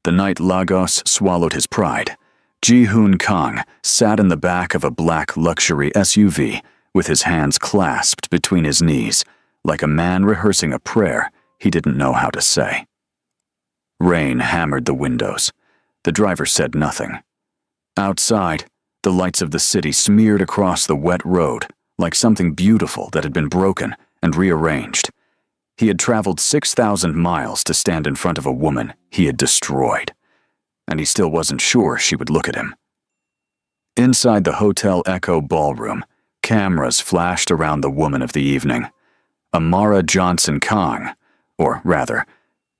The night Lagos swallowed his pride, Ji-hoon Kang sat in the back of a black luxury SUV with his hands clasped between his knees, like a man rehearsing a prayer he didn't know how to say. Rain hammered the windows. The driver said nothing. Outside, the lights of the city smeared across the wet road like something beautiful that had been broken and rearranged. He had traveled 6,000 miles to stand in front of a woman he had destroyed, and he still wasn't sure she would look at him. Inside the Hotel Echo ballroom, cameras flashed around the woman of the evening. Amara Johnson Kang, or rather,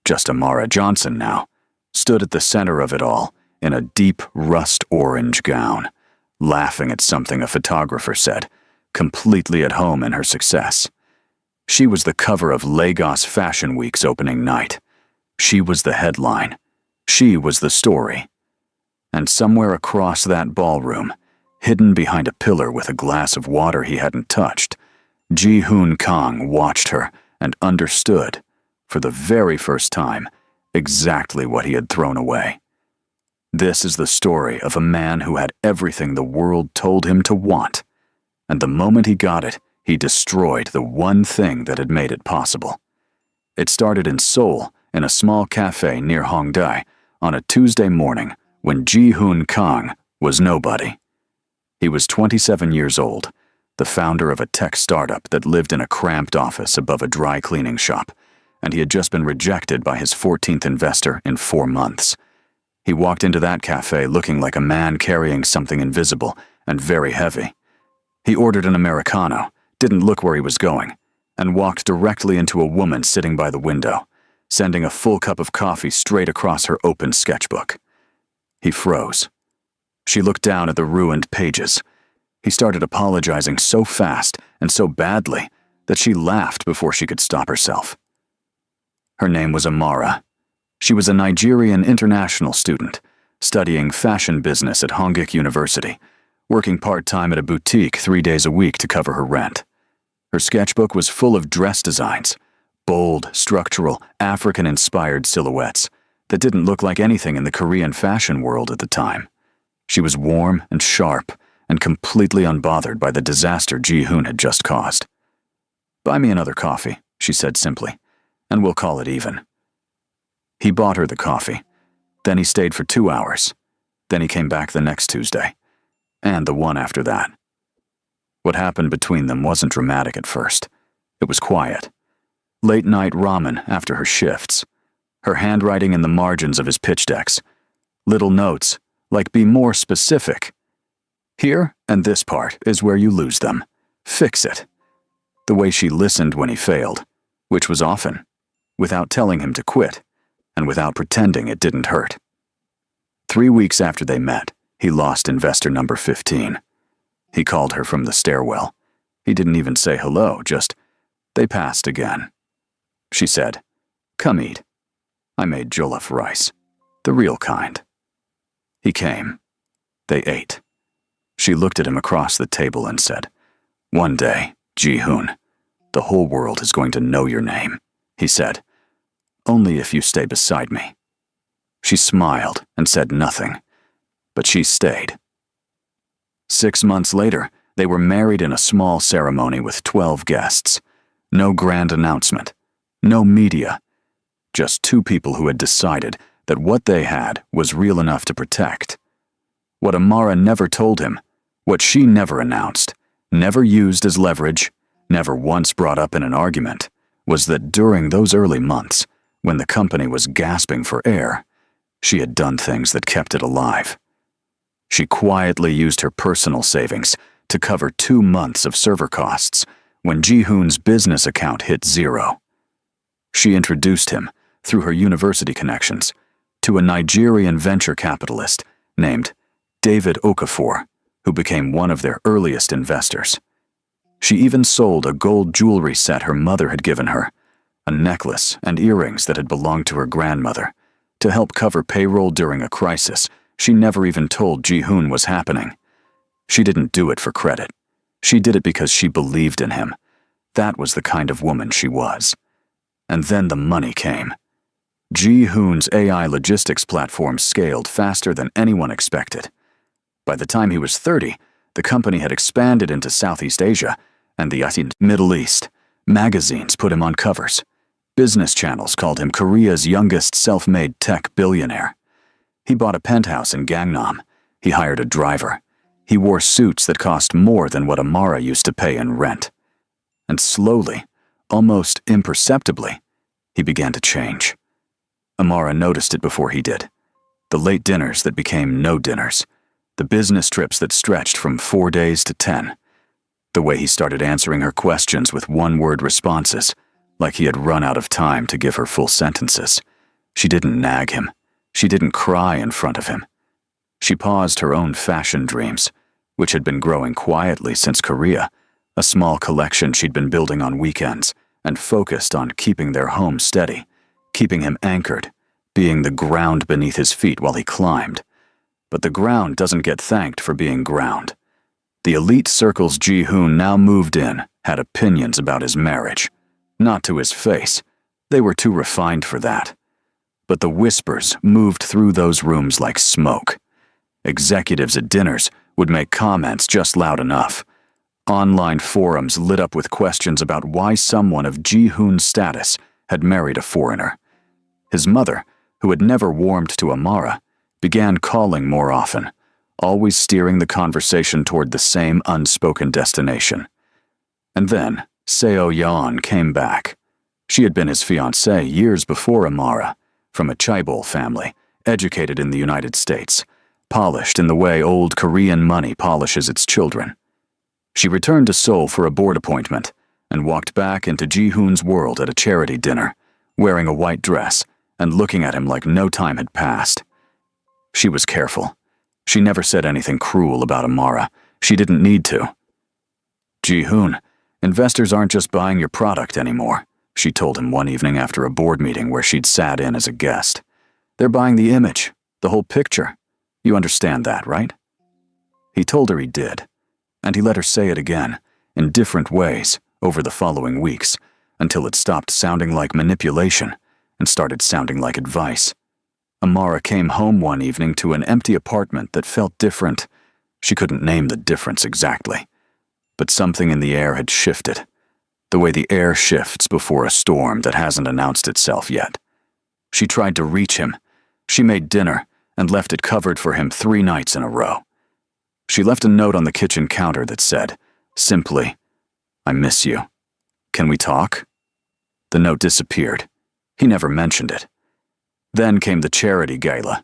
just Amara Johnson now, stood at the center of it all in a deep rust-orange gown, laughing at something a photographer said, completely at home in her success. She was the cover of Lagos Fashion Week's opening night. She was the headline. She was the story. And somewhere across that ballroom, hidden behind a pillar with a glass of water he hadn't touched, Ji-hoon Kang watched her and understood, for the very first time, exactly what he had thrown away. This is the story of a man who had everything the world told him to want, and the moment he got it, he destroyed the one thing that had made it possible. It started in Seoul, in a small cafe near Hongdae, on a Tuesday morning when Ji-hoon Kang was nobody. He was 27 years old, the founder of a tech startup that lived in a cramped office above a dry cleaning shop, and he had just been rejected by his 14th investor in 4 months. He walked into that cafe looking like a man carrying something invisible and very heavy. He ordered an Americano, didn't look where he was going, and walked directly into a woman sitting by the window, sending a full cup of coffee straight across her open sketchbook. He froze. She looked down at the ruined pages. He started apologizing so fast and so badly that she laughed before she could stop herself. Her name was Amara. She was a Nigerian international student, studying fashion business at Hongik University, working part-time at a boutique 3 days a week to cover her rent. Her sketchbook was full of dress designs, bold, structural, African-inspired silhouettes that didn't look like anything in the Korean fashion world at the time. She was warm and sharp and completely unbothered by the disaster Ji-hoon had just caused. "Buy me another coffee," she said simply, "and we'll call it even." He bought her the coffee. Then he stayed for 2 hours. Then he came back the next Tuesday, and the one after that. What happened between them wasn't dramatic at first. It was quiet. Late-night ramen after her shifts. Her handwriting in the margins of his pitch decks. Little notes, like "be more specific." "Here and this part is where you lose them. Fix it." The way she listened when he failed, which was often, without telling him to quit, and without pretending it didn't hurt. 3 weeks after they met, he lost investor number 15. He called her from the stairwell. He didn't even say hello, just, "They passed again." She said, "Come eat. I made jollof rice, the real kind." He came. They ate. She looked at him across the table and said, "One day, Ji-hoon, the whole world is going to know your name," he said. "Only if you stay beside me." She smiled and said nothing, but she stayed. 6 months later, they were married in a small ceremony with 12 guests. No grand announcement, no media, just 2 people who had decided that what they had was real enough to protect. What Amara never told him, what she never announced, never used as leverage, never once brought up in an argument, was that during those early months, when the company was gasping for air, she had done things that kept it alive. She quietly used her personal savings to cover 2 months of server costs when Ji-hoon's business account hit 0. She introduced him, through her university connections, to a Nigerian venture capitalist named David Okafor, who became one of their earliest investors. She even sold a gold jewelry set her mother had given her, a necklace and earrings that had belonged to her grandmother, to help cover payroll during a crisis she never even told Ji-hoon was happening. She didn't do it for credit. She did it because she believed in him. That was the kind of woman she was. And then the money came. Ji-hoon's AI logistics platform scaled faster than anyone expected. By the time he was 30, the company had expanded into Southeast Asia and the Middle East. Magazines put him on covers. Business channels called him Korea's youngest self-made tech billionaire. He bought a penthouse in Gangnam. He hired a driver. He wore suits that cost more than what Amara used to pay in rent. And slowly, almost imperceptibly, he began to change. Amara noticed it before he did. The late dinners that became no dinners. The business trips that stretched from 4 days to 10. The way he started answering her questions with one-word responses, like he had run out of time to give her full sentences. She didn't nag him. She didn't cry in front of him. She paused her own fashion dreams, which had been growing quietly since Korea, a small collection she'd been building on weekends, and focused on keeping their home steady, keeping him anchored, being the ground beneath his feet while he climbed. But the ground doesn't get thanked for being ground. The elite circles Ji-hoon now moved in had opinions about his marriage. Not to his face. They were too refined for that. But the whispers moved through those rooms like smoke. Executives at dinners would make comments just loud enough. Online forums lit up with questions about why someone of Ji-hoon's status had married a foreigner. His mother, who had never warmed to Amara, began calling more often, always steering the conversation toward the same unspoken destination. And then, Seo-yeon came back. She had been his fiancée years before Amara, from a chaebol family, educated in the United States, polished in the way old Korean money polishes its children. She returned to Seoul for a board appointment and walked back into Ji-hoon's world at a charity dinner, wearing a white dress and looking at him like no time had passed. She was careful. She never said anything cruel about Amara. She didn't need to. Ji-hoon, investors aren't just buying your product anymore, she told him one evening after a board meeting where she'd sat in as a guest. They're buying the image, the whole picture. You understand that, right? He told her he did, and he let her say it again, in different ways, over the following weeks, until it stopped sounding like manipulation and started sounding like advice. Amara came home one evening to an empty apartment that felt different. She couldn't name the difference exactly, but something in the air had shifted, the way the air shifts before a storm that hasn't announced itself yet. She tried to reach him. She made dinner and left it covered for him 3 nights in a row. She left a note on the kitchen counter that said, simply, "I miss you. Can we talk?" The note disappeared. He never mentioned it. Then came the charity gala.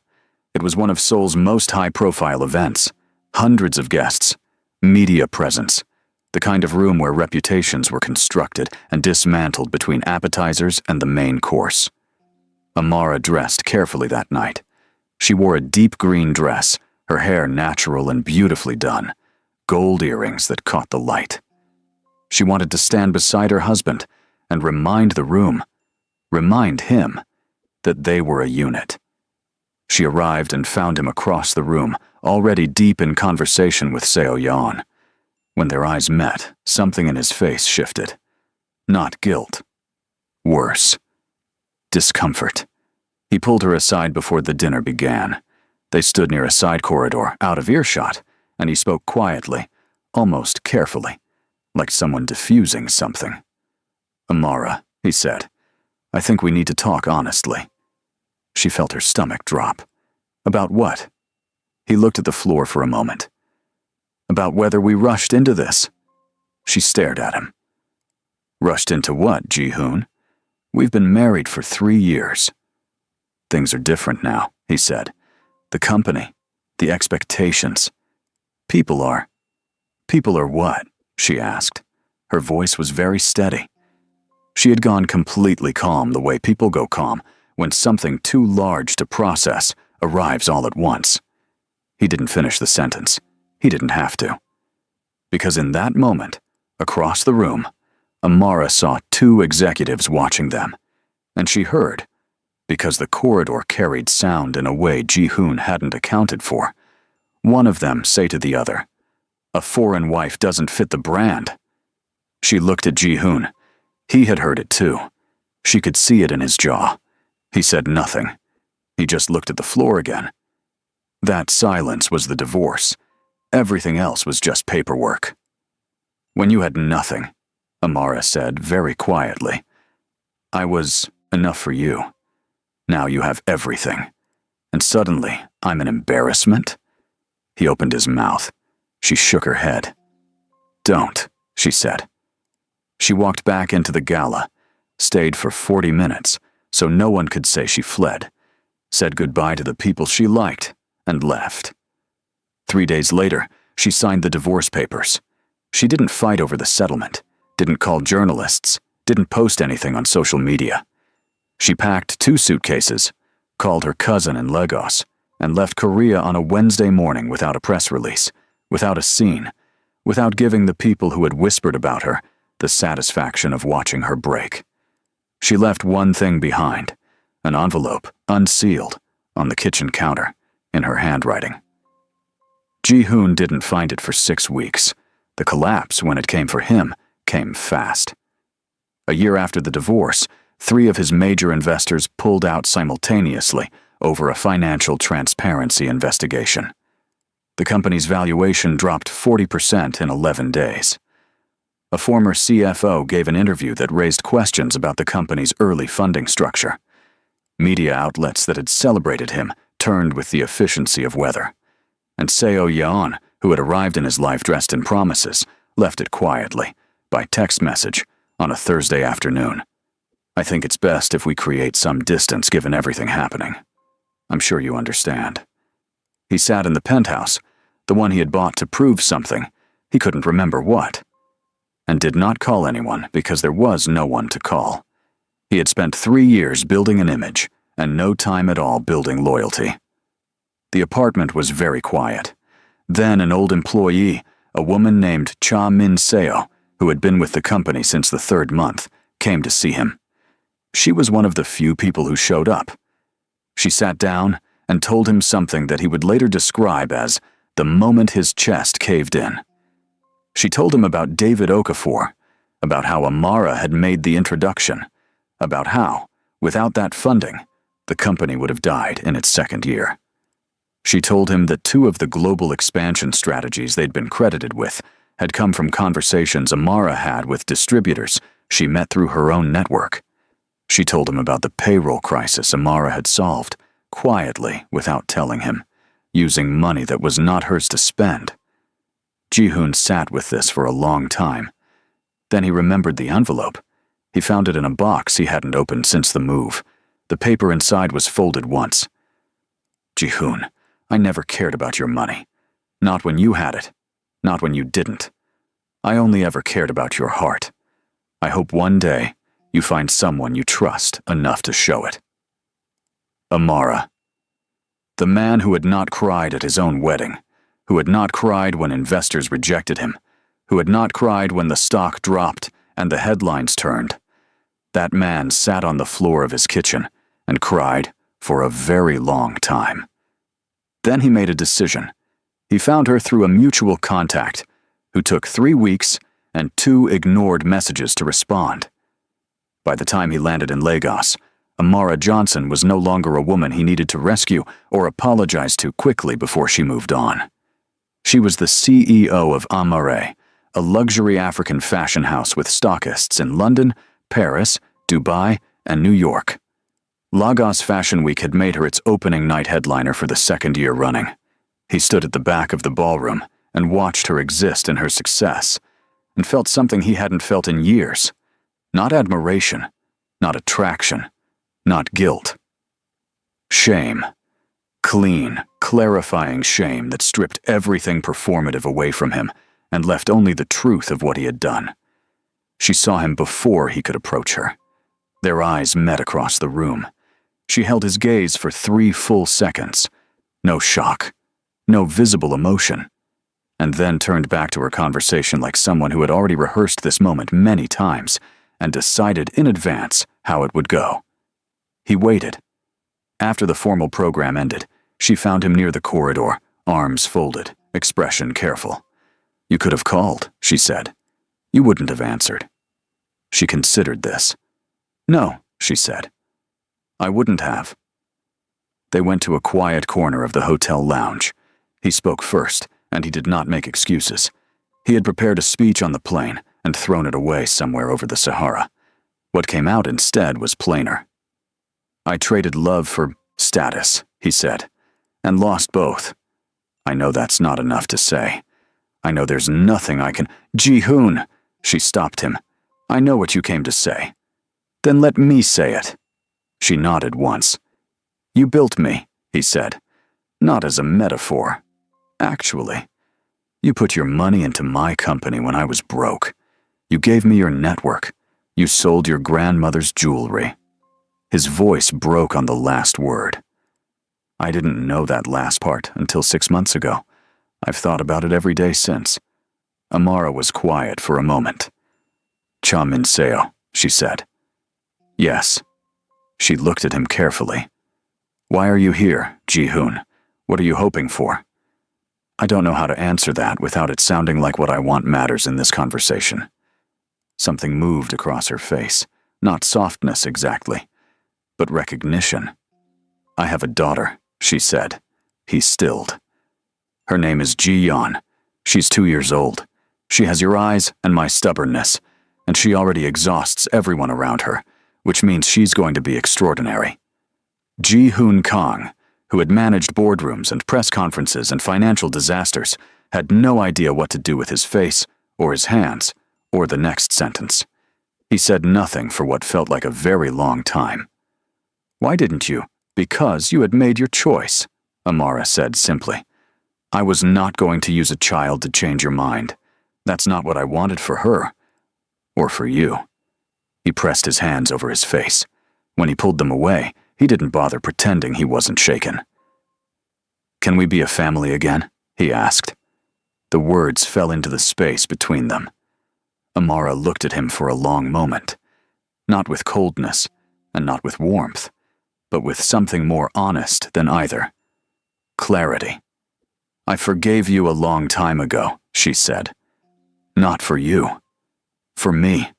It was one of Seoul's most high-profile events. Hundreds of guests, media presence, the kind of room where reputations were constructed and dismantled between appetizers and the main course. Amara dressed carefully that night. She wore a deep green dress, her hair natural and beautifully done, gold earrings that caught the light. She wanted to stand beside her husband and remind the room, remind him, that they were a unit. She arrived and found him across the room, already deep in conversation with Seo-yeon. When their eyes met, something in his face shifted. Not guilt. Worse. Discomfort. He pulled her aside before the dinner began. They stood near a side corridor, out of earshot, and he spoke quietly, almost carefully, like someone diffusing something. "Amara," he said, "I think we need to talk honestly." She felt her stomach drop. About what? He looked at the floor for a moment. About whether we rushed into this. She stared at him. Rushed into what, Ji-hoon? We've been married for 3 years. Things are different now, he said. The company, the expectations. People are what? She asked. Her voice was very steady. She had gone completely calm the way people go calm when something too large to process arrives all at once. He didn't finish the sentence. He didn't have to. Because in that moment, across the room, Amara saw 2 executives watching them, and she heard, because the corridor carried sound in a way Ji-hoon hadn't accounted for, one of them say to the other, "A foreign wife doesn't fit the brand." She looked at Ji-hoon. He had heard it too. She could see it in his jaw. He said nothing. He just looked at the floor again. That silence was the divorce. Everything else was just paperwork. When you had nothing, Amara said very quietly, I was enough for you. Now you have everything. And suddenly, I'm an embarrassment? He opened his mouth. She shook her head. Don't, she said. She walked back into the gala, stayed for 40 minutes, so no one could say she fled, said goodbye to the people she liked, and left. 3 days later, she signed the divorce papers. She didn't fight over the settlement, didn't call journalists, didn't post anything on social media. She packed 2 suitcases, called her cousin in Lagos, and left Korea on a Wednesday morning without a press release, without a scene, without giving the people who had whispered about her the satisfaction of watching her break. She left one thing behind, an envelope, unsealed, on the kitchen counter, in her handwriting. Ji-hoon didn't find it for 6 weeks. The collapse, when it came for him, came fast. A year after the divorce, 3 of his major investors pulled out simultaneously over a financial transparency investigation. The company's valuation dropped 40% in 11 days. A former CFO gave an interview that raised questions about the company's early funding structure. Media outlets that had celebrated him turned with the efficiency of weather. And Seo Yeon, who had arrived in his life dressed in promises, left it quietly, by text message, on a Thursday afternoon. I think it's best if we create some distance given everything happening. I'm sure you understand. He sat in the penthouse, the one he had bought to prove something, he couldn't remember what, and did not call anyone because there was no one to call. He had spent 3 years building an image, and no time at all building loyalty. The apartment was very quiet. Then an old employee, a woman named Cha Min-seo, who had been with the company since the 3rd month, came to see him. She was one of the few people who showed up. She sat down and told him something that he would later describe as the moment his chest caved in. She told him about David Okafor, about how Amara had made the introduction, about how, without that funding, the company would have died in its 2nd year. She told him that 2 of the global expansion strategies they'd been credited with had come from conversations Amara had with distributors she met through her own network. She told him about the payroll crisis Amara had solved, quietly without telling him, using money that was not hers to spend. Ji-hoon sat with this for a long time. Then he remembered the envelope. He found it in a box he hadn't opened since the move. The paper inside was folded once. Ji-hoon, I never cared about your money. Not when you had it. Not when you didn't. I only ever cared about your heart. I hope one day you find someone you trust enough to show it. Amara. The man who had not cried at his own wedding, who had not cried when investors rejected him, who had not cried when the stock dropped and the headlines turned. That man sat on the floor of his kitchen and cried for a very long time. Then he made a decision. He found her through a mutual contact, who took 3 weeks and 2 ignored messages to respond. By the time he landed in Lagos, Amara Johnson was no longer a woman he needed to rescue or apologize to quickly before she moved on. She was the CEO of Amare, a luxury African fashion house with stockists in London, Paris, Dubai, and New York. Lagos Fashion Week had made her its opening night headliner for the 2nd year running. He stood at the back of the ballroom and watched her exist in her success, and felt something he hadn't felt in years. Not admiration, not attraction, not guilt. Shame. Clean, clarifying shame that stripped everything performative away from him and left only the truth of what he had done. She saw him before he could approach her. Their eyes met across the room. She held his gaze for 3 full seconds. No shock, no visible emotion, and then turned back to her conversation like someone who had already rehearsed this moment many times and decided in advance how it would go. He waited. After the formal program ended, she found him near the corridor, arms folded, expression careful. You could have called, she said. You wouldn't have answered. She considered this. No, she said. I wouldn't have. They went to a quiet corner of the hotel lounge. He spoke first, and he did not make excuses. He had prepared a speech on the plane and thrown it away somewhere over the Sahara. What came out instead was plainer. I traded love for status, he said, and lost both. I know that's not enough to say. I know there's nothing I can— Ji-hoon, she stopped him. I know what you came to say. Then let me say it. She nodded once. You built me, he said. Not as a metaphor. Actually. You put your money into my company when I was broke. You gave me your network. You sold your grandmother's jewelry. His voice broke on the last word. I didn't know that last part until 6 months ago. I've thought about it every day since. Amara was quiet for a moment. Cha-min seo, she said. Yes. She looked at him carefully. Why are you here, Ji-hoon? What are you hoping for? I don't know how to answer that without it sounding like what I want matters in this conversation. Something moved across her face, not softness exactly, but recognition. I have a daughter, she said. He stilled. Her name is Ji-yeon. She's 2 years old. She has your eyes and my stubbornness, and she already exhausts everyone around her, which means she's going to be extraordinary. Ji-hoon Kang, who had managed boardrooms and press conferences and financial disasters, had no idea what to do with his face, or his hands, or the next sentence. He said nothing for what felt like a very long time. Why didn't you? Because you had made your choice, Amara said simply. I was not going to use a child to change your mind. That's not what I wanted for her. Or for you. He pressed his hands over his face. When he pulled them away, he didn't bother pretending he wasn't shaken. Can we be a family again? He asked. The words fell into the space between them. Amara looked at him for a long moment. Not with coldness, and not with warmth, but with something more honest than either. Clarity. I forgave you a long time ago, she said. Not for you. For me.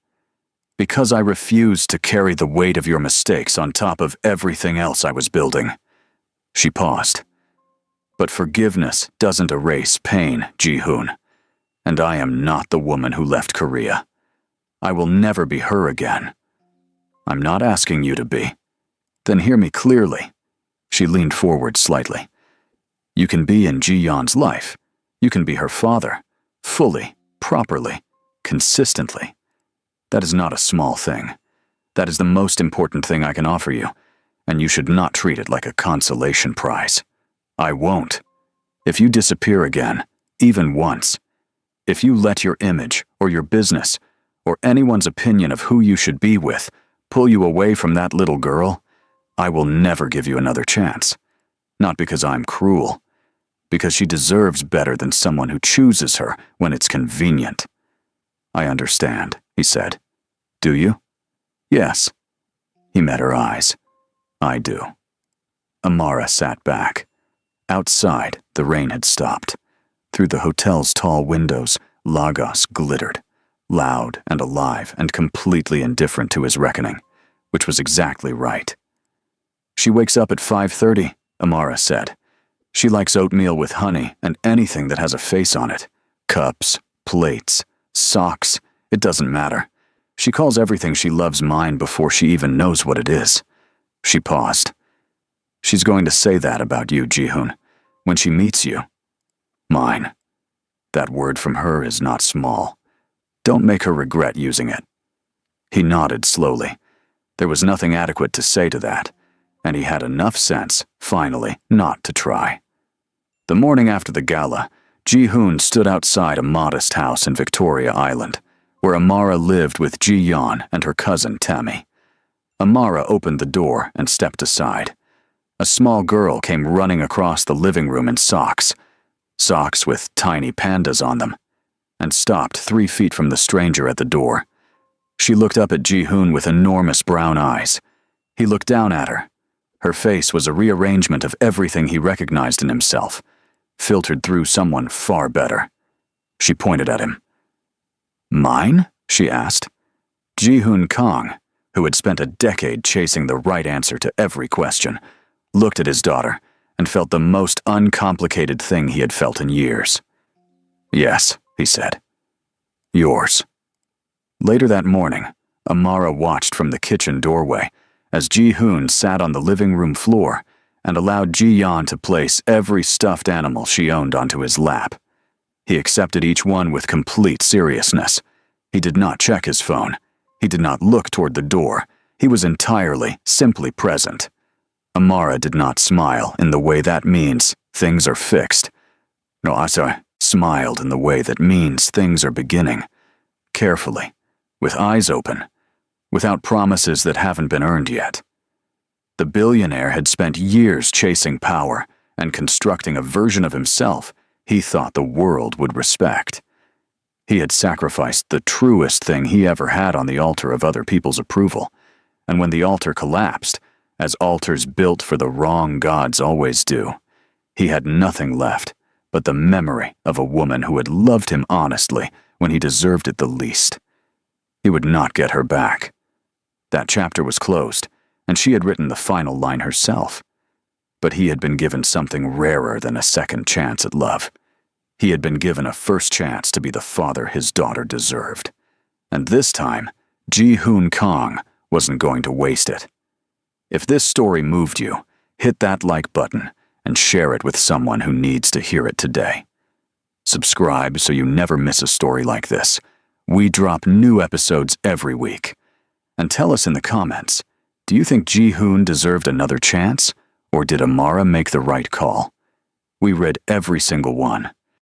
Because I refused to carry the weight of your mistakes on top of everything else I was building. She paused. But forgiveness doesn't erase pain, Ji-hoon. And I am not the woman who left Korea. I will never be her again. I'm not asking you to be. Then hear me clearly. She leaned forward slightly. You can be in Ji-yeon's life. You can be her father. Fully, properly, consistently. That is not a small thing. That is the most important thing I can offer you, and you should not treat it like a consolation prize. I won't. If you disappear again, even once, if you let your image or your business or anyone's opinion of who you should be with pull you away from that little girl, I will never give you another chance. Not because I'm cruel, because she deserves better than someone who chooses her when it's convenient. I understand, he said. Do you? Yes. He met her eyes. I do. Amara sat back. Outside, the rain had stopped. Through the hotel's tall windows, Lagos glittered, loud and alive and completely indifferent to his reckoning, which was exactly right. She wakes up at 5:30, Amara said. She likes oatmeal with honey and anything that has a face on it. Cups, plates, socks, it doesn't matter. She calls everything she loves mine before she even knows what it is. She paused. She's going to say that about you, Ji-hoon, when she meets you. Mine. That word from her is not small. Don't make her regret using it. He nodded slowly. There was nothing adequate to say to that, and he had enough sense, finally, not to try. The morning after the gala, Ji-hoon stood outside a modest house in Victoria Island, where Amara lived with Ji-yeon and her cousin Tammy. Amara opened the door and stepped aside. A small girl came running across the living room in socks with tiny pandas on them, and stopped 3 feet from the stranger at the door. She looked up at Ji-hoon with enormous brown eyes. He looked down at her. Her face was a rearrangement of everything he recognized in himself, filtered through someone far better. She pointed at him. Mine? She asked. Ji-hoon Kang. who had spent a decade chasing the right answer to every question, looked at his daughter and felt the most uncomplicated thing he had felt in years. "Yes," he said. "Yours." Later that morning, Amara watched from the kitchen doorway as Ji-hoon sat on the living room floor and allowed Ji-yeon to place every stuffed animal she owned onto his lap. He accepted each one with complete seriousness. He did not check his phone. He did not look toward the door. He was entirely, simply present. Amara did not smile in the way that means things are fixed. No, Asa smiled in the way that means things are beginning. Carefully, with eyes open, without promises that haven't been earned yet. The billionaire had spent years chasing power and constructing a version of himself he thought the world would respect. He had sacrificed the truest thing he ever had on the altar of other people's approval, and when the altar collapsed, as altars built for the wrong gods always do, he had nothing left but the memory of a woman who had loved him honestly when he deserved it the least. He would not get her back. That chapter was closed, and she had written the final line herself. But he had been given something rarer than a second chance at love. He had been given a first chance to be the father his daughter deserved. And this time, Ji-hoon Kang wasn't going to waste it. If this story moved you, hit that like button and share it with someone who needs to hear it today. Subscribe so you never miss a story like this. We drop new episodes every week. And tell us in the comments, do you think Ji-hoon deserved another chance, or did Amara make the right call? We read every single one.